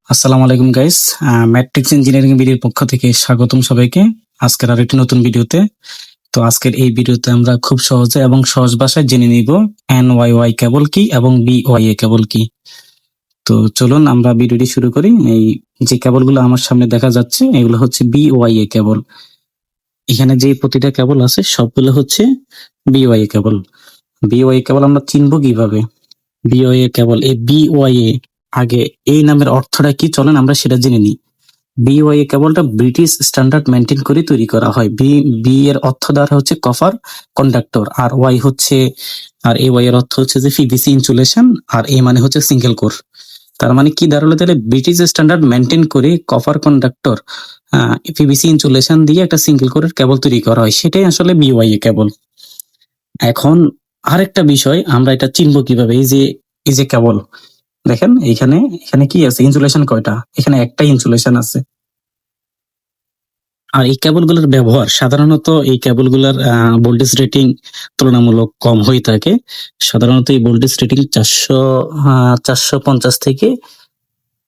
আসসালামু আলাইকুম guys. Matrix engineering ভিডিওর পক্ষ থেকে স্বাগতম সবাইকে আজকের আরেকটি নতুন ভিডিওতে। তো আজকের এই ভিডিওতে আমরা খুব সহজে এবং সহজ ভাষায় জেনে নিব এনওয়াইওয়াই কেবল কি এবং বিওয়াইএ কেবল কি। তো চলুন আমরা ভিডিওটি শুরু করি। এই যে কেবলগুলো আমার সামনে দেখা যাচ্ছে এগুলো হচ্ছে বিওয়াইএ কেবল। এখানে যে প্রতিটা কেবল আছে সবগুলো হচ্ছে বিওয়াইএ কেবল। বিওয়াইএ কেবল আমরা চিনবো কিভাবে? বিওয়াইএ কেবল, এই বিওয়াইএ আগে এই নামের অর্থটা কি চলেন আমরা সেটা জেনে নিই। বিওয়াইএ কেবলটা ব্রিটিশ স্ট্যান্ডার্ড মেনটেন করে তৈরি করা হয়। বি এর অর্থ দ্বারা হচ্ছে কপার কন্ডাক্টর, আর ওয়াই হচ্ছে, আর এ ওয়াই এর অর্থ হচ্ছে যে পিভিসি ইনসুলেশন, আর এ মানে হচ্ছে সিঙ্গেল কোর। তার মানে কি দাঁড়ালো তাহলে? ব্রিটিশ স্ট্যান্ডার্ড মেনটেন করে কপার কন্ডাক্টর পিভিসি ইনসুলেশন দিয়ে একটা সিঙ্গেল কোরের কেবল তৈরি করা হয়, সেটাই আসলে বিওয়াইএ কেবল। এখন আরেকটা বিষয়, আমরা এটা চিনবো কিভাবে? এই যে কেবল দেখেন, এখানে এখানে কি আছে? ইনসুলেশন কয়টা? এখানে একটা ইনসুলেশন আছে। আর এই কেবলগুলোর ব্যবহার সাধারণত, এই কেবলগুলোর ভোল্টেজ রেটিং তুলনামূলক কম হয়ে থাকে। সাধারণত এই ভোল্টেজ রেটিং 450 থেকে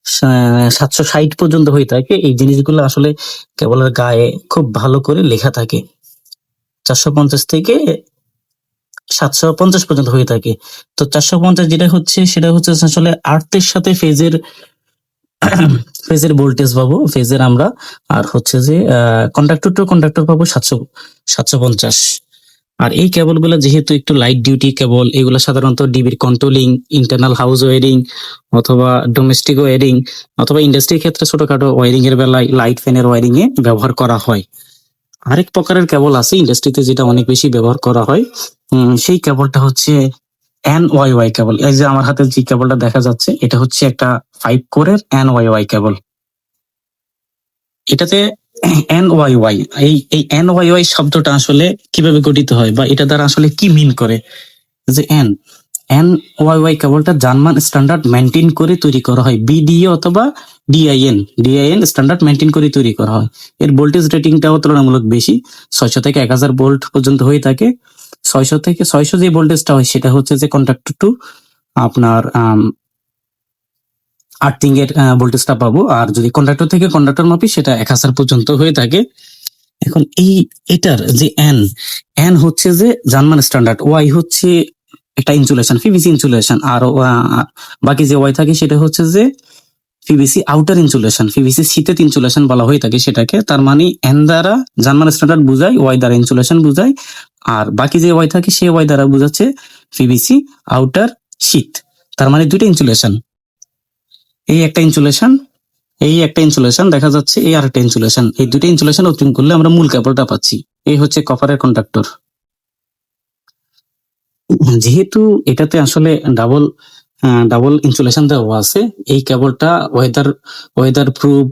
760 পর্যন্ত হয়ে থাকে। এই জিনিসগুলো আসলে কেবলের গায়ে খুব ভালো করে লেখা থাকে। 450 থেকে 750 পর্যন্ত হয়ে থাকে। তো 450 যেটা হচ্ছে সেটা হচ্ছে আসলে আর্থের সাথে ফেজের ভোল্টেজ পাবো, ফেজের আমরা। আর হচ্ছে যে কন্ডাক্টর টু কন্ডাক্টর পাবো 750। আর এই কেবলগুলো যেহেতু একটু লাইট ডিউটি কেবল, এগুলো সাধারণত ডিবির কন্ট্রোলিং, ইন্টারনাল হাউস ওয়ারিং অথবা ডোমেস্টিক ওয়ারিং অথবা ইন্ডাস্ট্রির ক্ষেত্রে ছোটখাটো ওয়ারিং এর বেলায় লাইট ফ্যানের ওয়ারিং এ ব্যবহার করা হয়। আরেক প্রকারের কেবল আছে ইন্ডাস্ট্রিতে যেটা অনেক বেশি ব্যবহার করা হয়, সেই কেবলটা হচ্ছে এনওয়াইওয়াই কেবল। এই যে আমার হাতে যে কেবলটা দেখা যাচ্ছে এটা হচ্ছে একটা 5 কোরের এনওয়াইওয়াই কেবল। এটাতে এনওয়াইওয়াই, এই এনওয়াইওয়াই শব্দটা আসলে কিভাবে গঠিত হয় বা এটা দ্বারা আসলে কি মিন করে? যে এনওয়াইওয়াই কেবলটা জার্মান স্ট্যান্ডার্ড মেনটেন করে তৈরি করা হয়, বিডিএ অথবা ডিআইএন স্ট্যান্ডার্ড মেনটেন করে তৈরি করা হয়। এর ভোল্টেজ রেটিংটাও তুলনামূলক বেশি, 600 থেকে 1000 ভোল্ট পর্যন্ত হয়ে থাকে। 600 থেকে 600 যে ভোল্টেজটা হয় সেটা হচ্ছে যে কন্ডাক্টর টু আপনার আর্থিং এর ভোল্টেজটা পাবো, আর যদি কন্ডাক্টর থেকে কন্ডাক্টর মাপি সেটা 1000 পর্যন্ত হয়ে থাকে। এখন এটার যে এন হচ্ছে যে জার্মান স্ট্যান্ডার্ড, ওয়াই হচ্ছে একটা ইনসুলেশন, পিভিসি ইনসুলেশন, আর বাকি যে ওয়াই থাকে সেটা হচ্ছে যে পিভিসি আউটার ইনসুলেশন, পিভিসি শীতের ইনসুলেশন বলা হয়ে থাকে সেটাকে। তার মানে এন দ্বারা জার্মান স্ট্যান্ডার্ড বুঝায়, ওয়াই দ্বারা ইনসুলেশন বুঝায়, আর বাকি যে ওয়াই থাকে সে ওয়াই দ্বারা বুঝাচ্ছে পিভিসি আউটার শীত। তার মানে দুইটা ইনসুলেশন, এই একটা ইনসুলেশন, এই একটা ইনসুলেশন দেখা যাচ্ছে, এই আরেকটা ইনসুলেশন। এই দুটো ইনসুলেশন অতিক্রম করলে আমরা মূল কেবলটা পাচ্ছি। এই হচ্ছে কপারের কন্ডাক্টর। যেহেতু এটাতে আসলে ডাবল ইনসুলেশন দেওয়া আছে, এই কেবলটা ওয়েদার প্রুফ,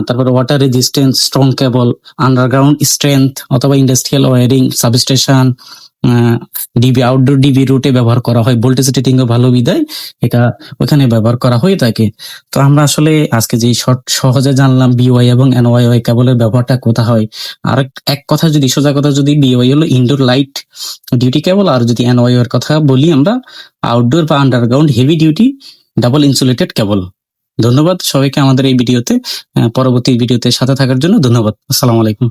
তারপরে water resistance, strong cable, underground strength অথবা industrial wiring, substation, DB, outdoor DB রুটে ব্যবহার করা হয়। ভোল্টেজ রেটিং ও ভালো বিদায় এটা ওখানে ব্যবহার করা হয়ে থাকে। তো আমরা আসলে আজকে যে সহজে জানলাম বিওয়াই এবং এনওয়াইওয়াই কেবলের ব্যবহারটা কোথা হয়। আর এক কথা যদি, সোজা কথা যদি, বিওয়াই হলো ইনডোর লাইট ডিউটি কেবল, আর যদি এনওয়াইওয়াই এর কথা বলি আমরা আউটডোর বা underground heavy duty double insulated cable. ধন্যবাদ সবাইকে আমাদের এই ভিডিওতে, পরবর্তী ভিডিওতে সাথে থাকার জন্য ধন্যবাদ। আসসালামু আলাইকুম।